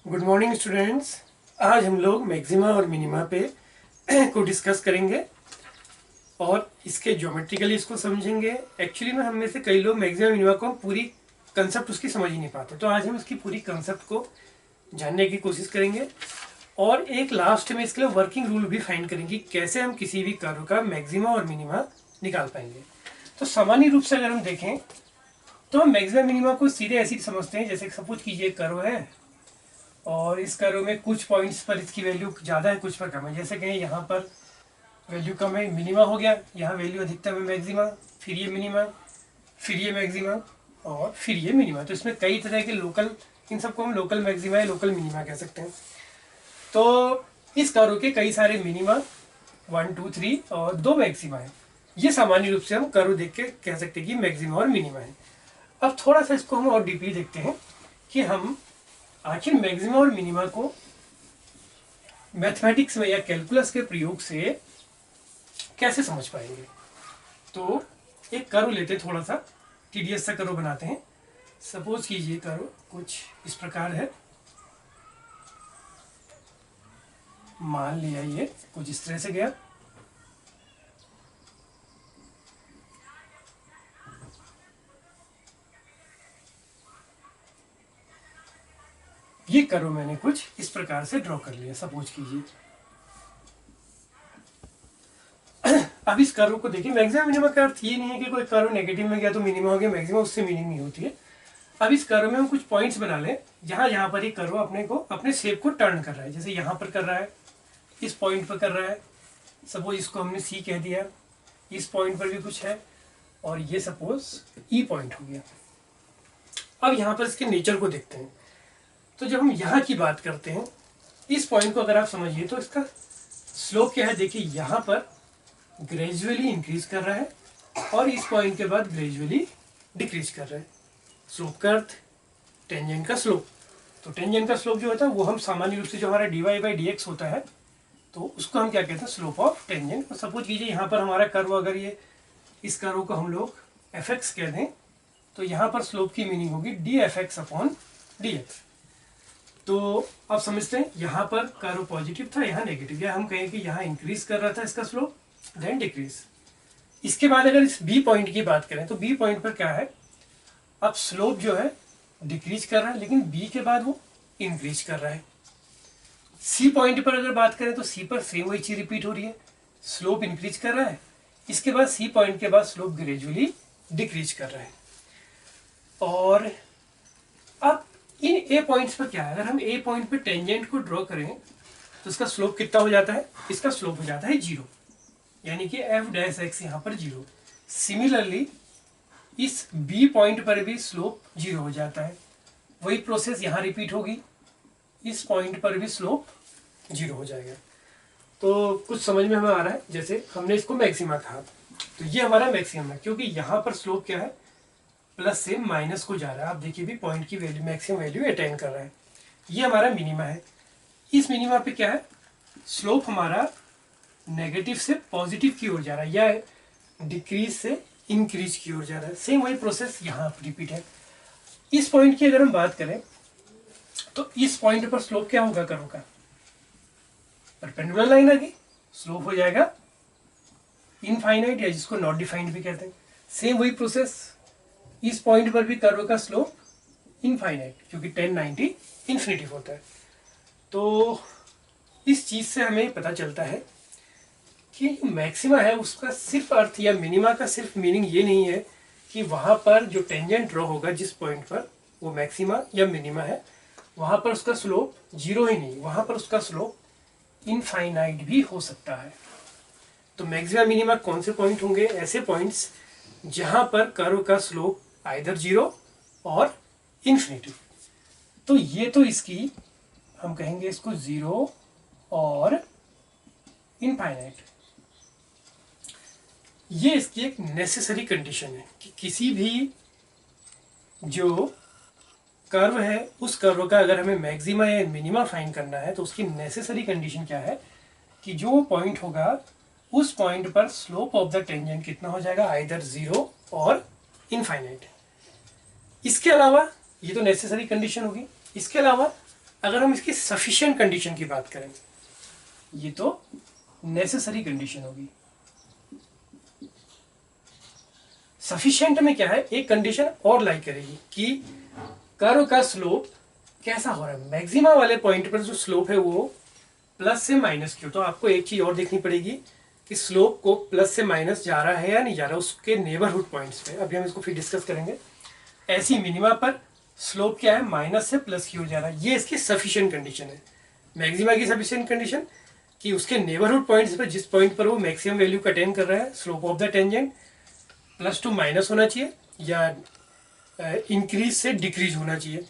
Good morning students. आज हम लोग मैक्सिमा और मिनिमा पे को डिस्कस करेंगे और इसके ज्योमेट्रिकली इसको समझेंगे। एक्चुअली में हम में से कई लोग मैक्सिमा मिनिमा को पूरी कंसेप्ट उसकी समझ ही नहीं पाते, तो आज हम इसकी पूरी कंसेप्ट को जानने की कोशिश करेंगे और एक लास्ट में इसके लिए वर्किंग रूल भी फाइंड करेंगे कैसे हम किसी भी कर्व का मैक्सिमा और मिनिमा निकाल पाएंगे। तो सामान्य रूप से अगर हम देखें तो हम मैक्सिमा मिनिमा को सीधे ऐसे समझते हैं, जैसे सपोज कीजिए कर्व है और इस कर्व में कुछ पॉइंट्स पर इसकी वैल्यू ज़्यादा है, कुछ पर कम है। जैसे कहें यहाँ पर वैल्यू कम है, मिनिमा हो गया, यहाँ वैल्यू अधिकतम है मैक्सिमा, फिर ये मिनिमा, फिर ये मैक्सिमा और फिर ये मिनिमा। तो इसमें कई तरह के लोकल, इन सबको हम लोकल मैक्सिमा या लोकल मिनिमा कह सकते हैं। तो इस कर्व के कई सारे मिनिमा 1, 2, 3 और 2 मैक्सिमा है। ये सामान्य रूप से हम कर्व देख के कह सकते हैं कि मैक्सिमा और मिनिमा है। अब थोड़ा सा इसको हम और डीपली देखते हैं कि हम आखिर मैक्सिमा और मिनिमा को मैथमेटिक्स में या कैलकुलस के प्रयोग से कैसे समझ पाएंगे। तो एक कर्व लेते हैं, थोड़ा सा टीडीएस सा कर्व बनाते हैं। सपोज कीजिए कर्व कुछ इस प्रकार है, मान लिया ये कुछ इस तरह से गया। ये कर्व मैंने कुछ इस प्रकार से ड्रॉ कर लिया, सपोज कीजिए। अब इस कर्व को देखिए, मैक्सिमा मिनिमा का अर्थ ये नहीं है कि कोई कर्व नेगेटिव में गया तो मिनिमा हो गया मैक्सिमा, उससे मीनिंग नहीं होती है। अब इस कर्व में हम कुछ पॉइंट्स बना लें जहां यहाँ पर ये कर्व अपने शेप को टर्न कर रहा है। जैसे यहाँ पर कर रहा है, इस पॉइंट पर कर रहा है, सपोज इसको हमने सी कह दिया, इस पॉइंट पर भी कुछ है और ये सपोज ई पॉइंट हो गया। अब यहाँ पर इसके नेचर को देखते हैं। तो जब हम यहाँ की बात करते हैं, इस पॉइंट को अगर आप समझिए तो इसका स्लोप क्या है। देखिए यहाँ पर ग्रेजुअली इंक्रीज कर रहा है और इस पॉइंट के बाद ग्रेजुअली डिक्रीज कर रहा है। स्लोप का अर्थ टेंजेंट का स्लोप। तो टेंजेंट का स्लोप जो होता है वो हम सामान्य रूप से जो हमारा dy/dx होता है तो उसको हम क्या कहते हैं, स्लोप ऑफ टेंजेंट। सपोज कीजिए यहाँ पर हमारा कर्व, अगर ये इस कर्व को हम लोग fx कह दें तो यहाँ पर स्लोप की मीनिंग होगी dfx/dx। तो आप समझते हैं यहाँ पर कर्व पॉजिटिव था, यहाँ नेगेटिव, या हम कहें कि यहाँ इंक्रीज कर रहा था इसका स्लोप, देन डिक्रीज। इसके बाद अगर इस बी पॉइंट की बात करें तो बी पॉइंट पर क्या है, अब स्लोप जो है डिक्रीज कर रहा है लेकिन बी के बाद वो इंक्रीज कर रहा है। सी पॉइंट पर अगर बात करें तो सी पर सेम वही चीज रिपीट हो रही है, स्लोप इंक्रीज कर रहा है, इसके बाद सी पॉइंट के बाद स्लोप ग्रेजुअली डिक्रीज कर रहा है। और अब इन ए पॉइंट्स पर क्या है, अगर हम ए पॉइंट पे टेंजेंट को ड्रॉ करें तो इसका स्लोप कितना हो जाता है, इसका स्लोप हो जाता है 0, यानी कि f'(x) यहाँ पर 0। सिमिलरली इस बी पॉइंट पर भी स्लोप 0 हो जाता है। वही प्रोसेस यहाँ रिपीट होगी, इस पॉइंट पर भी स्लोप 0 हो जाएगा। तो कुछ समझ में हमें आ रहा है। जैसे हमने इसको मैक्सिमा कहा तो ये हमारा मैक्सिमम है, क्योंकि यहाँ पर स्लोप क्या है, प्लस से माइनस को जा रहा है। आप देखिए भी पॉइंट की वैल्यू, मैक्सिमम वैल्यू अटेन कर रहा है। ये हमारा मिनिमा है। इस मिनिमा पे क्या है, स्लोप हमारा नेगेटिव से पॉजिटिव की ओर जा रहा है या डिक्रीज से इंक्रीज की ओर जा रहा है। सेम वही प्रोसेस यहाँ रिपीट है। इस पॉइंट की अगर हम बात करें तो इस पॉइंट पर स्लोप क्या होगा कर्व का, परपेंडिकुलर लाइन आएगी, स्लोप हो जाएगा इनफाइनाइट या जिसको नॉट डिफाइंड भी कहते हैं। सेम वही प्रोसेस इस पॉइंट पर भी कर्व का स्लोप इनफाइनाइट, क्योंकि 1090 इन्फिनिटिव होता है। तो इस चीज से हमें पता चलता है कि मैक्सिमा है उसका सिर्फ अर्थ, या मिनिमा का सिर्फ मीनिंग ये नहीं है कि वहां पर जो टेंजेंट ड्रॉ होगा जिस पॉइंट पर वो मैक्सिमा या मिनिमा है, वहां पर उसका स्लोप 0 ही नहीं, वहां पर उसका स्लोप इनफाइनाइट भी हो सकता है। तो मैक्सिमा मिनिमा कौन से पॉइंट होंगे, ऐसे पॉइंट्स जहां पर कर्व का स्लोप आइदर 0 और इन्फिनिटी। तो ये तो इसकी हम कहेंगे इसको 0 और इनफाइनाइट, ये इसकी एक नेसेसरी कंडीशन है कि किसी भी जो कर्व है उस कर्व का अगर हमें मैक्सिमा या मिनिमा फाइंड करना है तो उसकी नेसेसरी कंडीशन क्या है कि जो पॉइंट होगा उस पॉइंट पर स्लोप ऑफ द टेंजेंट कितना हो जाएगा, आइदर 0 और इनफाइनाइट। इसके अलावा ये तो नेसेसरी कंडीशन होगी। इसके अलावा अगर हम इसकी सफिशिएंट कंडीशन की बात करें, ये तो नेसेसरी कंडीशन होगी। सफिशिएंट में क्या है, एक कंडीशन और लाइक करेगी कि कर्व का स्लोप कैसा हो रहा है। मैक्सिमा वाले पॉइंट पर जो स्लोप है वो प्लस से माइनस की हो, तो आपको एक चीज और देखनी पड़ेगी कि स्लोप को प्लस से माइनस जा रहा है या नहीं जा रहा, उसके नेबरहुड पॉइंट्स पे। अभी हम इसको फिर डिस्कस करेंगे। ऐसी मिनिमा पर स्लोप क्या है, माइनस से प्लस की ओर जा रहा है, ये इसकी सफिशिएंट कंडीशन है। मैक्सिमा की सफिशिएंट कंडीशन कि उसके नेबरहुड पॉइंट्स पर, जिस पॉइंट पर वो मैक्सिमम वैल्यू का अटेन कर रहा है, slope of the tangent plus two minus होना चाहिए या इंक्रीज से डिक्रीज होना चाहिए,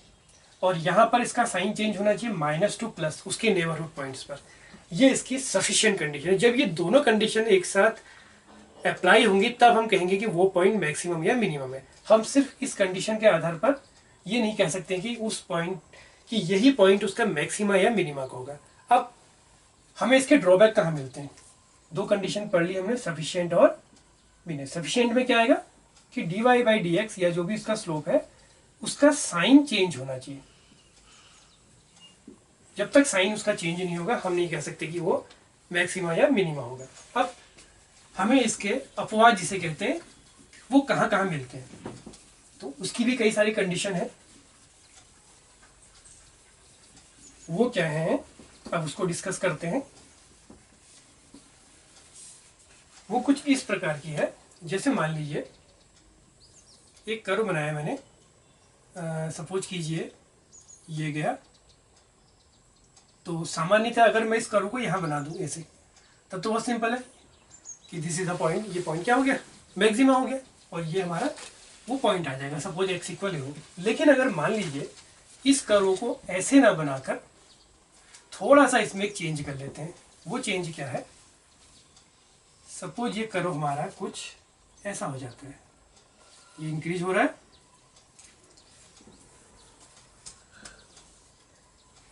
और यहाँ पर इसका साइन चेंज होना चाहिए माइनस टू प्लस उसके नेबरहुड पॉइंट्स पर। ये इसकी सफिशिएंट कंडीशन है। जब ये दोनों कंडीशन एक साथ अप्लाई होंगी तब हम कहेंगे कि वो पॉइंट मैक्सिमम या मिनिमम है। हम सिर्फ इस कंडीशन के आधार पर ये नहीं कह सकते कि उस पॉइंट कि यही पॉइंट उसका मैक्सिमा या मिनिमा का होगा। अब हमें इसके ड्रॉबैक कहाँ मिलते हैं? दो कंडीशन पढ़ ली हमने, सफिशिएंट और मिनिमम। सफिशिएंट में क्या आएगा कि dy बाई डी एक्स या जो भी इसका स्लोप है उसका साइन चेंज होना चाहिए। जब तक साइन उसका चेंज नहीं होगा हम नहीं कह सकते कि वो मैक्सिमा या मिनिमा होगा। अब हमें इसके अपवाद जिसे कहते हैं वो कहाँ कहाँ मिलते हैं, तो उसकी भी कई सारी कंडीशन है। वो क्या है, अब उसको डिस्कस करते हैं। वो कुछ इस प्रकार की है, जैसे मान लीजिए एक कर्व बनाया मैंने, सपोज कीजिए ये गया, तो सामान्यतः अगर मैं इस कर्व को यहाँ बना दूं ऐसे, तब तो बहुत सिंपल है कि दिस इज द पॉइंट। ये पॉइंट क्या हो गया, मैक्सिमा हो गया, और ये हमारा वो पॉइंट आ जाएगा, सपोज एक्स इक्वल हो। लेकिन अगर मान लीजिए इस कर्व को ऐसे ना बनाकर थोड़ा सा इसमें एक चेंज कर लेते हैं। वो चेंज क्या है, सपोज ये कर्व हमारा कुछ ऐसा हो जाता है, ये इंक्रीज हो रहा है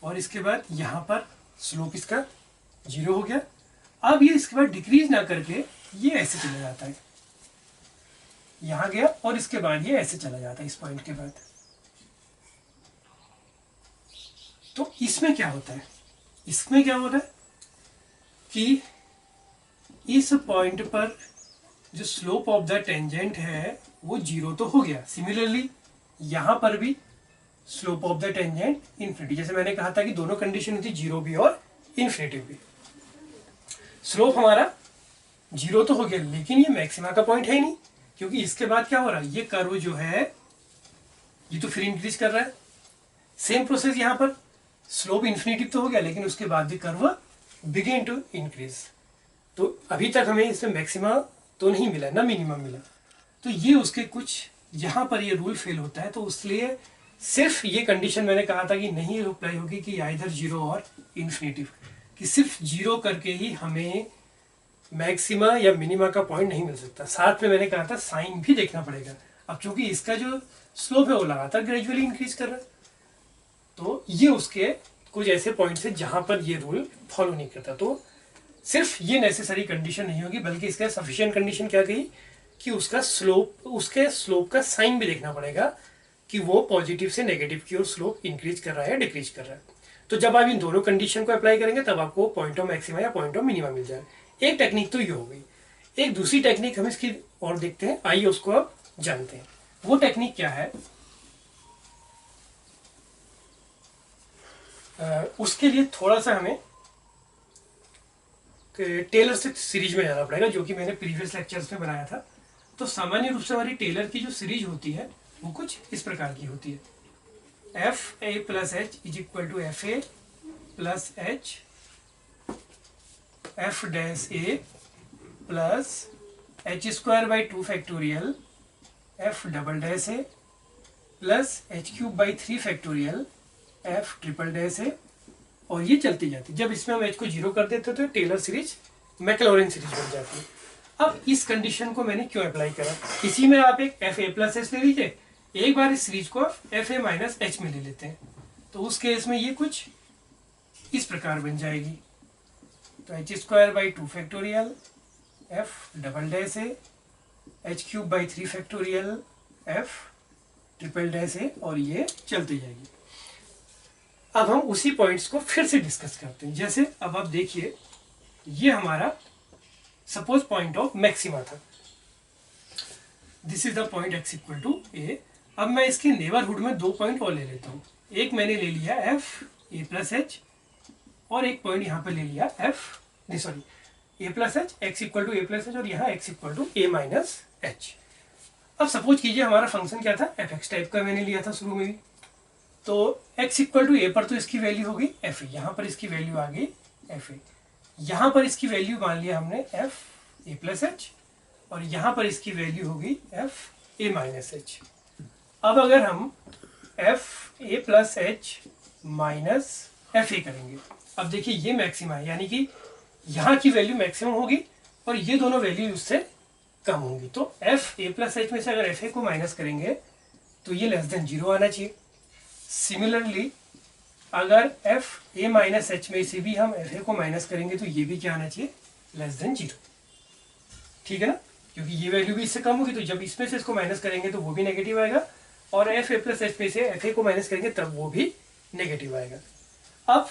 और इसके बाद यहाँ पर स्लोप इसका 0 हो गया। अब ये इसके बाद डिक्रीज ना करके ये ऐसे चला जाता है, यहाँ गया और इसके बाद ये ऐसे चला जाता है इस पॉइंट के बाद। तो इसमें क्या होता है, इसमें क्या होता है कि इस पॉइंट पर जो स्लोप ऑफ द टेंजेंट है वो 0 तो हो गया। सिमिलरली यहाँ पर भी slope of the tangent infinity, जैसे मैंने कहा था कि दोनों कंडीशन होती 0 भी और इन्फिनिटी भी। स्लोप हमारा 0 तो हो गया, लेकिन ये मैक्सिमा का पॉइंट है ही नहीं, क्योंकि इसके बाद क्या हो रहा है, ये कर्व जो है ये तो फिर इंक्रीज कर रहा है। सेम प्रोसेस यहाँ पर, स्लोप इन्फिनिटी तो हो गया लेकिन उसके बाद भी कर्व बिगिन टू इंक्रीज। तो अभी तक हमें इसमें मैक्सिमा तो नहीं मिला ना मिनिमम मिला, तो ये उसके कुछ यहाँ पर ये रूल फेल होता है। तो इसलिए सिर्फ ये कंडीशन मैंने कहा था कि नहीं अप्लाई होगी कि आइदर 0 और इन्फिनिटी, कि सिर्फ 0 करके ही हमें मैक्सिमा या मिनिमा का पॉइंट नहीं मिल सकता। साथ में मैंने कहा था साइन भी देखना पड़ेगा। अब चूंकि इसका जो स्लोप है वो लगातार ग्रेजुअली इंक्रीज कर रहा है, तो ये उसके कुछ ऐसे पॉइंट्स है जहां पर ये रूल फॉलो नहीं करता। तो सिर्फ ये नेसेसरी कंडीशन नहीं होगी, बल्कि इसका सफिशिएंट कंडीशन क्या कही कि उसका स्लोप, उसके स्लोप का साइन भी देखना पड़ेगा कि वो पॉजिटिव से नेगेटिव की ओर स्लोप इंक्रीज कर रहा है या डिक्रीज कर रहा है। तो जब आप इन दोनों कंडीशन को अप्लाई करेंगे तब आपको पॉइंट ऑफ मैक्सिमा या पॉइंट ऑफ मिनिमा मिल जाएगा। एक टेक्निक तो ये हो गई। एक दूसरी टेक्निक हम इसकी और देखते हैं, आइए उसको अब जानते हैं। वो टेक्निक क्या है, उसके लिए थोड़ा सा हमें टेलर से सीरीज में जाना पड़ेगा, जो कि मैंने प्रीवियस लेक्चर्स में बनाया था। तो सामान्य रूप से हमारी टेलर की जो सीरीज होती है वो कुछ इस प्रकार की होती है, F A plus H is equal to F A plus H F dash A plus H square by 2 factorial F double dash A plus H cube by 3 factorial F triple dash A, और ये चलती जाती। जब इसमें हम H को 0 कर देते तो टेलर सीरीज मैक्लॉरिन सीरीज बन जाती है। अब इस कंडीशन को मैंने क्यों अप्लाई करा, इसी में आप एक एफ ए प्लस एच ले लीजिए, एक बार इस सीरीज को एफ ए माइनस एच में ले लेते हैं, तो उस केस में ये कुछ इस प्रकार बन जाएगी। तो H square by 2 factorial F double dash A H cube by 3 factorial F triple dash A, और ये चलती जाएगी। अब हम उसी पॉइंट्स को फिर से डिस्कस करते हैं। जैसे अब आप देखिए, ये हमारा सपोज पॉइंट ऑफ मैक्सिमा था, this is the point x equal to A. अब मैं इसके नेबरहुड में 2 पॉइंट और ले लेता हूँ। एक मैंने ले लिया एफ ए प्लस एच, और एक पॉइंट यहाँ पे ले लिया A plus H, X equal to A plus H, और यहाँ X equal to A minus H. अब सपोज कीजिए हमारा फंक्शन क्या था, एफ एक्स टाइप का मैंने लिया था शुरू में भी। तो x इक्वल टू ए पर तो इसकी वैल्यू होगी एफ ए, यहाँ पर इसकी वैल्यू आ गई एफ ए, यहाँ पर इसकी वैल्यू मान लिया हमने एफ ए प्लस एच, और यहाँ पर इसकी वैल्यू होगी एफ ए माइनस एच। अब अगर हम F A plus H minus F ए करेंगे, अब देखिए ये मैक्सिमा है, यानी कि यहाँ की वैल्यू मैक्सिमम होगी और ये दोनों वैल्यू उससे कम होंगी। तो एफ ए प्लस एच में से अगर एफ ए को माइनस करेंगे तो ये लेस देन 0 आना चाहिए। सिमिलरली अगर एफ ए माइनस एच में से भी हम एफ ए को माइनस करेंगे तो ये भी क्या आना चाहिए, लेस देन 0। ठीक है ना, क्योंकि ये वैल्यू भी इससे कम होगी, तो जब इसमें से इसको माइनस करेंगे तो वो भी नेगेटिव आएगा, और एफ ए प्लस एच में से एफ ए को माइनस करेंगे तब वो भी नेगेटिव आएगा। अब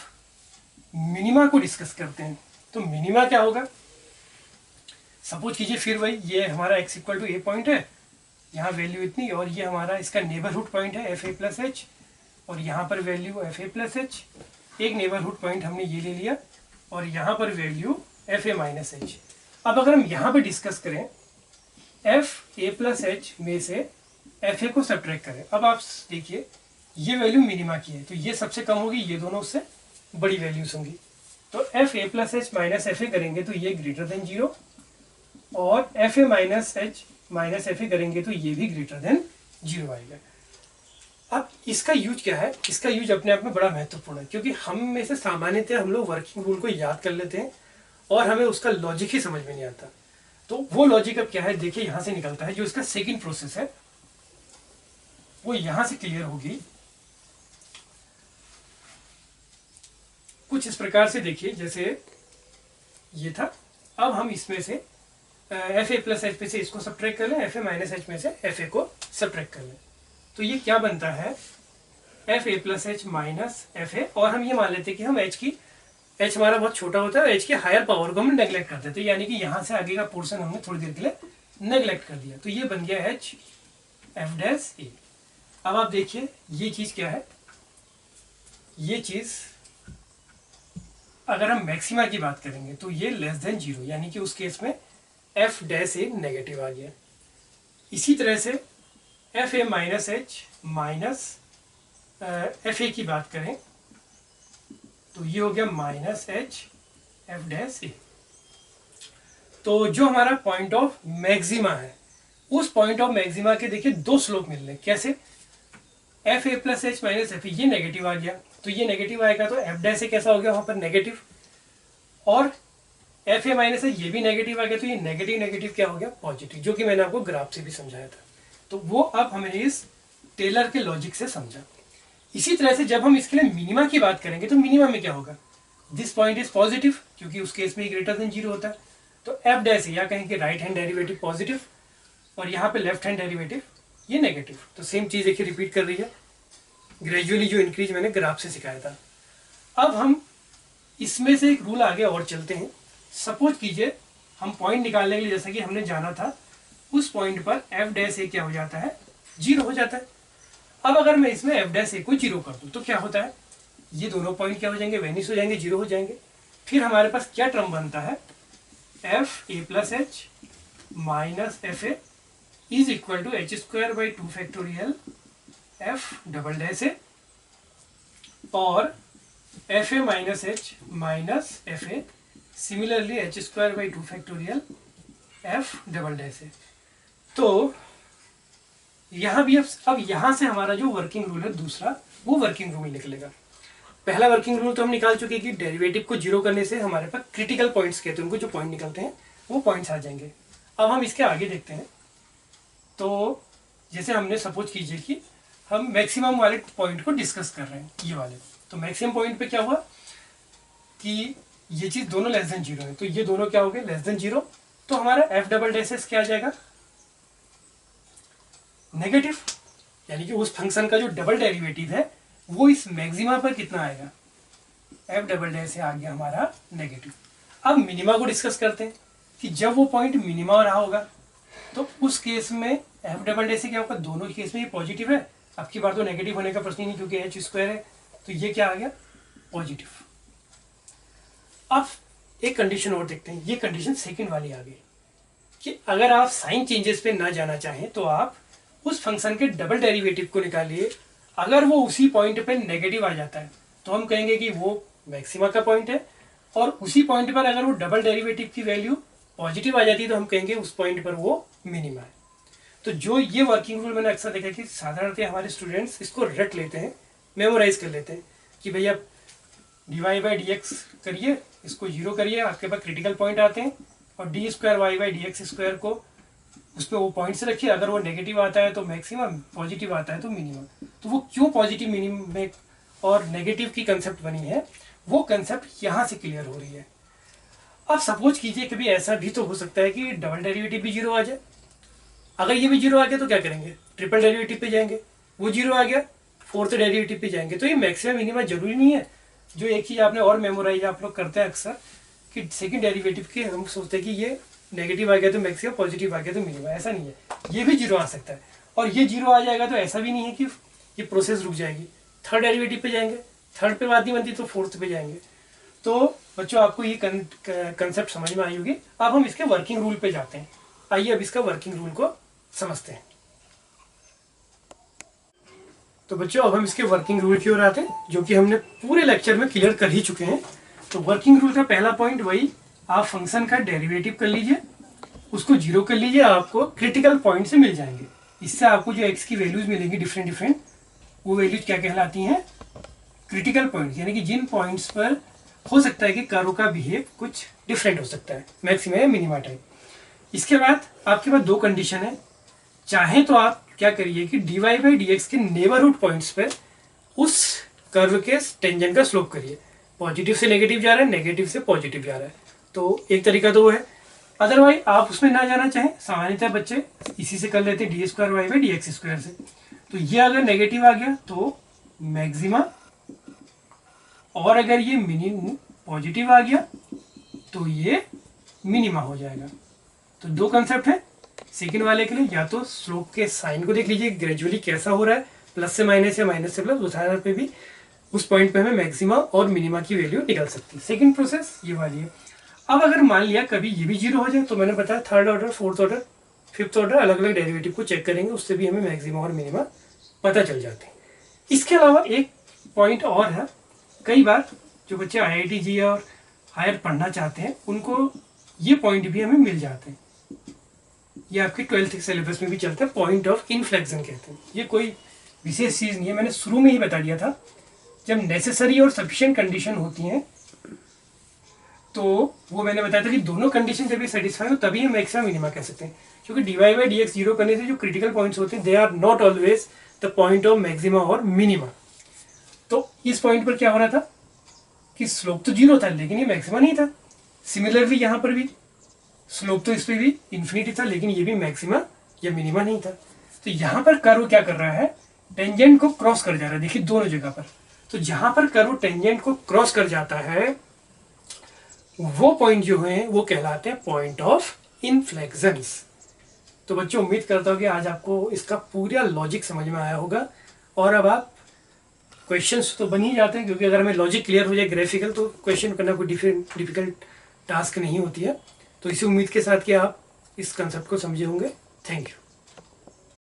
मिनिमा को डिस्कस करते हैं। तो मिनिमा क्या होगा, सपोज कीजिए फिर वही, ये हमारा x equal to a point है, यहाँ वैल्यू इतनी, और ये हमारा इसका नेबरहुड पॉइंट है एफ ए प्लस एच, और यहाँ पर वैल्यू एफ ए प्लस एच। एक नेबरहुड पॉइंट हमने ये ले लिया, और यहाँ पर वैल्यू एफ ए माइनस एच। अब अगर हम यहाँ पर डिस्कस करें एफ ए प्लस एच में से एफ ए को सब्ट्रैक्ट करें, अब आप देखिए ये वैल्यू मिनिमा की है, तो ये सबसे कम होगी, ये दोनों उससे बड़ी वैल्यूज होंगी। तो F A plus H minus F ए करेंगे तो ये ग्रेटर देन 0, और एफ ए माइनस एच माइनस एफ ए करेंगे तो ये भी ग्रेटर देन 0 आएगा। अब इसका यूज क्या है, इसका यूज अपने आप में बड़ा महत्वपूर्ण है, क्योंकि हम में से सामान्यतः हम लोग वर्किंग रूल को याद कर लेते हैं और हमें उसका लॉजिक ही समझ में नहीं आता। तो वो लॉजिक अब क्या है, देखिए यहां से निकलता है। जो इसका सेकंड प्रोसेस है वो यहां से क्लियर होगी कुछ इस प्रकार से। देखिए जैसे ये था, अब हम इसमें से एफ ए प्लस एच में से इसको सब्ट्रैक्ट कर लें, एफ ए माइनस एच में से एफ ए को सब्ट्रैक्ट कर लें, तो ये क्या बनता है, F A plus H minus F ए। और हम ये मान लेते हैं कि हम एच हमारा बहुत छोटा होता है, एच की हायर पावर को हम नेग्लेक्ट कर देते हैं, यानी कि यहाँ से आगे का पोर्शन हमने थोड़ी देर के लिए नेग्लेक्ट कर दिया, तो ये बन गया एच एफ डैश ए। अब आप देखिए ये चीज क्या है, ये चीज अगर हम मैक्सिमा की बात करेंगे तो ये लेस देन 0, यानी कि उस केस में एफ डैश ए नेगेटिव आ गया। इसी तरह से F A minus H minus F ए की बात करें तो ये हो गया minus H F dash A. तो जो हमारा पॉइंट ऑफ मैक्सिमा है, उस पॉइंट ऑफ मैक्सिमा के देखिए 2 स्लोप मिल रहे। कैसे, F A plus H minus F ए, ये नेगेटिव आ गया, तो ये नेगेटिव आएगा, तो एफ डैश ए कैसा हो गया वहां पर नेगेटिव, और एफ ए माइनस ए ये भी नेगेटिव आ गया, तो ये नेगेटिव नेगेटिव क्या हो गया पॉजिटिव, जो कि मैंने आपको ग्राफ से भी समझाया था। तो वो अब हमने इस टेलर के लॉजिक से समझा। इसी तरह से जब हम इसके लिए मिनिमा की बात करेंगे तो मिनिमा में क्या होगा, दिस पॉइंट इज पॉजिटिव, क्योंकि उस केस में ग्रेटर देन 0 होता है, तो एफ डैश ए, या कहें कि राइट हैंड डेरिवेटिव पॉजिटिव और यहाँ पे लेफ्ट हैंड डेरिवेटिव ये नेगेटिव। तो सेम चीज देखिए रिपीट कर रही है, ग्रेजुअली जो इंक्रीज मैंने ग्राफ से सिखाया था। अब हम इसमें से एक रूल आगे और चलते हैं। सपोज कीजिए हम पॉइंट निकालने के लिए, जैसा कि हमने जाना था, उस पॉइंट पर एफ डैश ए क्या हो जाता है, 0 हो जाता है। अब अगर मैं इसमें एफ डैश ए को 0 कर दूं तो क्या होता है, ये दोनों पॉइंट क्या हो जाएंगे, वेनिश हो जाएंगे, 0 हो जाएंगे। फिर हमारे पास क्या टर्म बनता है, F A plus H minus F A is equal to H square by 2 factorial F double dash A, और F A minus H minus F A similarly H square by 2 factorial F double dash A. तो यहाँ भी अब यहाँ से हमारा जो working rule है दूसरा, वो वर्किंग रूल निकलेगा। पहला वर्किंग रूल तो हम निकाल चुके कि डेरिवेटिव को 0 करने से हमारे पास क्रिटिकल पॉइंट्स कहते हैं, उनको जो पॉइंट निकलते हैं वो पॉइंट्स आ जाएंगे। अब हम इसके आगे देखते हैं। तो जैसे हमने सपोज कीजिए कि हम मैक्सिमम वाले पॉइंट को डिस्कस कर रहे हैं, ये वाले, तो मैक्सिमम पॉइंट पे क्या हुआ कि ये चीज दोनों लेस देन 0 है, तो ये दोनों क्या हो गए, लेस देन 0, तो हमारा एफ डबल डैश एस क्या आ जाएगा, नेगेटिव, यानी कि उस फंक्शन का जो डबल डेरिवेटिव है वो इस मैक्सिमा पर कितना आएगा, एफ डबल डैश से आ गया हमारा नेगेटिव। अब मिनिमा को डिस्कस करते हैं कि जब वो पॉइंट मिनिमा रहा होगा तो उस केस में एफ डबल डैश से क्या होगा, दोनों केस में ये पॉजिटिव है। अब की बार तो नेगेटिव होने का प्रश्न ही नहीं क्योंकि एच स्क्वायर है, तो ये क्या आ गया, पॉजिटिव। अब एक कंडीशन और देखते हैं, ये कंडीशन सेकंड वाली आ गई कि अगर आप साइन चेंजेस पे ना जाना चाहें तो आप उस फंक्शन के डबल डेरिवेटिव को निकालिए। अगर वो उसी पॉइंट पे नेगेटिव आ जाता है तो हम कहेंगे कि वो मैक्सिमा का पॉइंट है, और उसी पॉइंट पर अगर वो डबल डेरिवेटिव की वैल्यू पॉजिटिव आ जाती है तो हम कहेंगे उस पॉइंट पर वो मिनिमा है। तो जो ये वर्किंग रूल मैंने अक्सर देखा कि साधारणतः हमारे स्टूडेंट्स इसको रट लेते हैं, मेमोराइज कर लेते हैं कि भैया dy बाई डी एक्स करिए, इसको जीरो करिए, आपके पास क्रिटिकल पॉइंट आते हैं, और d square y by d x square को उस पर वो पॉइंट से रखिए। अगर वो नेगेटिव आता है तो मैक्सिमम, पॉजिटिव आता है तो मिनिमम। तो वो क्यों पॉजिटिव, मिनिमम और नेगेटिव की कंसेप्ट बनी है, वो कंसेप्ट यहाँ से क्लियर हो रही है। अब सपोज कीजिए कभी ऐसा भी तो हो सकता है कि डबल डेरिवेटिव भी जीरो आ जाए। अगर ये भी जीरो आ गया तो क्या करेंगे, ट्रिपल डेरिवेटिव पे जाएंगे, वो जीरो आ गया फोर्थ डेरिवेटिव पे जाएंगे। तो ये मैक्सिमम मिनिमम जरूरी नहीं है। जो एक चीज़ आपने और मेमोराइज आप लोग करते हैं अक्सर कि सेकंड डेरिवेटिव के हम सोचते हैं कि ये नेगेटिव आ गया तो मैक्सिमम, पॉजिटिव आ गया तो मिनिमम। ऐसा नहीं है, ये भी जीरो आ सकता है। और ये जीरो आ जाएगा तो ऐसा भी नहीं है कि ये प्रोसेस रुक जाएगी, थर्ड डेरिवेटिव पे जाएंगे, थर्ड पे बात नहीं बनती तो फोर्थ पे जाएंगे। तो बच्चों आपको ये कंसेप्ट समझ में आई होगी। अब हम इसके वर्किंग रूल पे जाते हैं। आइए अब इसका वर्किंग रूल को समझते हैं। तो बच्चों अब हम इसके वर्किंग रूल की ओर आते हैं, जो कि हमने पूरे लेक्चर में क्लियर कर ही चुके हैं। तो वर्किंग रूल का पहला पॉइंट वही, आप फंक्शन का डेरिवेटिव कर लीजिए, उसको जीरो कर लीजिए, आपको क्रिटिकल पॉइंट से मिल जाएंगे। इससे आपको जो एक्स की वैल्यूज मिलेंगी डिफरेंट डिफरेंट, वो वैल्यूज क्या कहलाती हैं, क्रिटिकल पॉइंट्स। यानी कि जिन पॉइंट्स पर हो सकता है कि कर्व का बिहेव कुछ डिफरेंट हो सकता है, मैक्सिमम या मिनिमा टाइप। इसके बाद आपके पास दो कंडीशन है। चाहे तो आप क्या करिए कि dy बाई डी एक्स के नेबरहुड पॉइंट्स पर उस कर्व के टेंजेंट का स्लोप करिए। पॉजिटिव से नेगेटिव जा रहा है, नेगेटिव से पॉजिटिव जा रहा है, तो एक तरीका तो वो है। अदरवाइज आप उसमें ना जाना चाहें, सामान्यतः बच्चे इसी से कर लेते हैं, d square y by d x square से। तो ये अगर नेगेटिव आ गया तो मैक्सिमा, और अगर ये मिनिमम पॉजिटिव आ गया तो ये मिनिमा हो जाएगा। तो दो कंसेप्ट है सेकंड वाले के लिए। या तो स्लोप के साइन को देख लीजिए ग्रेजुअली कैसा हो रहा है, प्लस से माइनस या माइनस से प्लस, उस आधार पे भी उस पॉइंट पे हमें मैक्सिमा और मिनिमा की वैल्यू निकल सकती है। सेकंड प्रोसेस ये वाली है। अब अगर मान लिया कभी ये भी जीरो हो जाए तो मैंने बताया third order, fourth order, fifth order अलग अलग डेरिवेटिव को चेक करेंगे, उससे भी हमें मैक्सिमा और मिनिमा पता चल जाते हैं। इसके अलावा एक पॉइंट और है, कई बार जो बच्चे IIT जी और हायर पढ़ना चाहते हैं उनको ये पॉइंट भी हमें मिल जाते हैं। ये आपके 12th सिलेबस में भी चलता है, पॉइंट ऑफ इनफ्लेक्शन कहते हैं। ये कोई विशेष चीज़ नहीं है, मैंने शुरू में ही बता दिया था। जब नेसेसरी और सफिशिएंट कंडीशन होती हैं तो वो मैंने बताया था कि दोनों कंडीशन जब ये सेटिस्फाई हो तभी हम मैक्सिमम मिनिमा कह सकते हैं। क्योंकि dy by d x zero करने से जो क्रिटिकल पॉइंट्स होते हैं they are not always the point of maxima और मिनिमा। तो इस पॉइंट पर क्या हो रहा था कि स्लोप तो जीरो था लेकिन ये मैक्सिमा नहीं था। सिमिलरली यहाँ पर भी स्लोप तो इस पर भी इन्फिनिटी था लेकिन ये भी मैक्सिमा या मिनिमा नहीं था। तो यहाँ पर कर्व क्या कर रहा है, टेंजेंट को क्रॉस कर जा रहा है। देखिए दोनों जगह पर, तो जहाँ पर कर्व टेंजेंट को क्रॉस कर जाता है वो पॉइंट जो है वो कहलाते हैं पॉइंट ऑफ इनफ्लेक्शंस। तो बच्चों उम्मीद करता हूँ कि आज आपको इसका पूरा लॉजिक समझ में आया होगा। और अब आप क्वेश्चंस तो बन ही जाते हैं, क्योंकि अगर हमें लॉजिक क्लियर हो जाए ग्राफिकल तो क्वेश्चन करना कोई डिफिकल्ट टास्क नहीं होती है। तो इसी उम्मीद के साथ कि आप इस कंसेप्ट को समझे होंगे। Thank you.